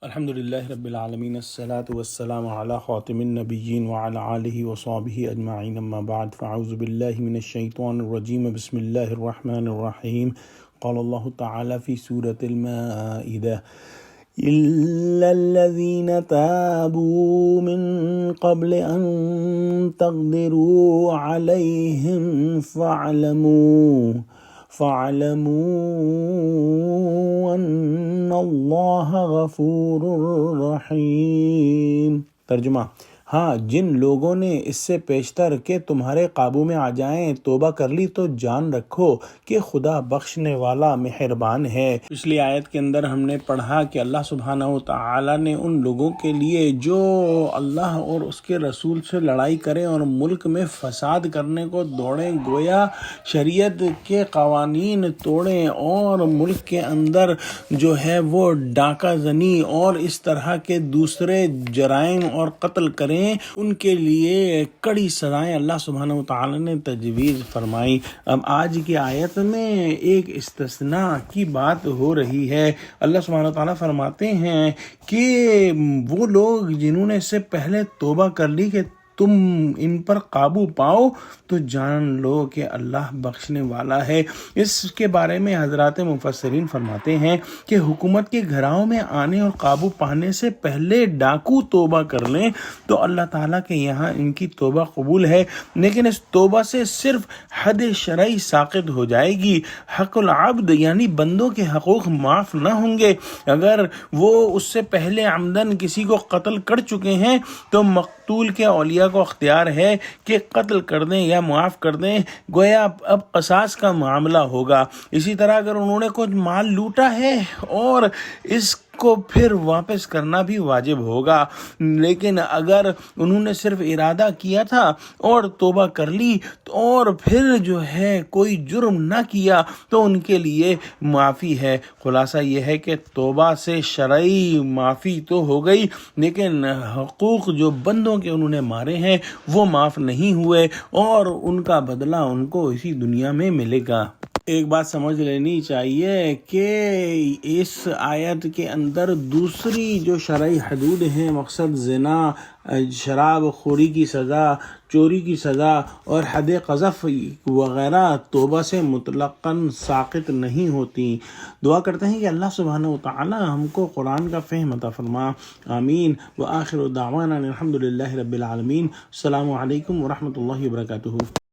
الحمد لله رب العالمين الصلاة والسلام على خاتم النبيين وعلى آله وصحبه أجمعين أما بعد فأعوذ بالله من الشيطان الرجيم بسم الله الرحمن الرحيم قال الله تعالى في سورة المائدة إلا الذين تابوا من قبل أن تقدروا عليهم فاعلموا أن الله غفور رحیم۔ ترجمہ: ہاں، جن لوگوں نے اس سے پیشتر کہ تمہارے قابو میں آ جائیں توبہ کر لی تو جان رکھو کہ خدا بخشنے والا مہربان ہے۔ پچھلی آیت کے اندر ہم نے پڑھا کہ اللہ سبحانہ و تعالی نے ان لوگوں کے لیے جو اللہ اور اس کے رسول سے لڑائی کریں اور ملک میں فساد کرنے کو دوڑیں، گویا شریعت کے قوانین توڑیں اور ملک کے اندر جو ہے وہ ڈاکہ زنی اور اس طرح کے دوسرے جرائم اور قتل کریں، ان کے لیے کڑی سزائیں اللہ سبحانہ و تعالی نے تجویز فرمائی۔ اب آج کی آیت میں ایک استثناء کی بات ہو رہی ہے۔ اللہ سبحانہ و تعالی فرماتے ہیں کہ وہ لوگ جنہوں نے اس سے پہلے توبہ کر لی کہ تم ان پر قابو پاؤ تو جان لو کہ اللہ بخشنے والا ہے۔ اس کے بارے میں حضرات مفسرین فرماتے ہیں کہ حکومت کے گھراؤں میں آنے اور قابو پانے سے پہلے ڈاکو توبہ کر لیں تو اللہ تعالیٰ کے یہاں ان کی توبہ قبول ہے، لیکن اس توبہ سے صرف حد شرعی ساقط ہو جائے گی۔ حق العبد یعنی بندوں کے حقوق معاف نہ ہوں گے۔ اگر وہ اس سے پہلے عمدن کسی کو قتل کر چکے ہیں تو مقتول کے اولیاء کو اختیار ہے کہ قتل کر دیں یا معاف کر دیں، گویا اب قصاص کا معاملہ ہوگا۔ اسی طرح اگر انہوں نے کچھ مال لوٹا ہے اور اس کو پھر واپس کرنا بھی واجب ہوگا، لیکن اگر انہوں نے صرف ارادہ کیا تھا اور توبہ کر لی اور پھر جو ہے کوئی جرم نہ کیا تو ان کے لیے معافی ہے۔ خلاصہ یہ ہے کہ توبہ سے شرعی معافی تو ہو گئی، لیکن حقوق جو بندوں کے انہوں نے مارے ہیں وہ معاف نہیں ہوئے اور ان کا بدلہ ان کو اسی دنیا میں ملے گا۔ ایک بات سمجھ لینی چاہیے کہ اس آیت کے اندر دوسری جو شرعی حدود ہیں، مقصد زنا، شراب خوری کی سزا، چوری کی سزا اور حد قذف وغیرہ توبہ سے مطلقاً ساقط نہیں ہوتی۔ دعا کرتے ہیں کہ اللہ سبحانہ و تعالی ہم کو قرآن کا فہم عطا فرما، آمین۔ وآخر دعوانا الحمد للہ رب العالمین۔ السلام علیکم ورحمۃ اللہ وبرکاتہ۔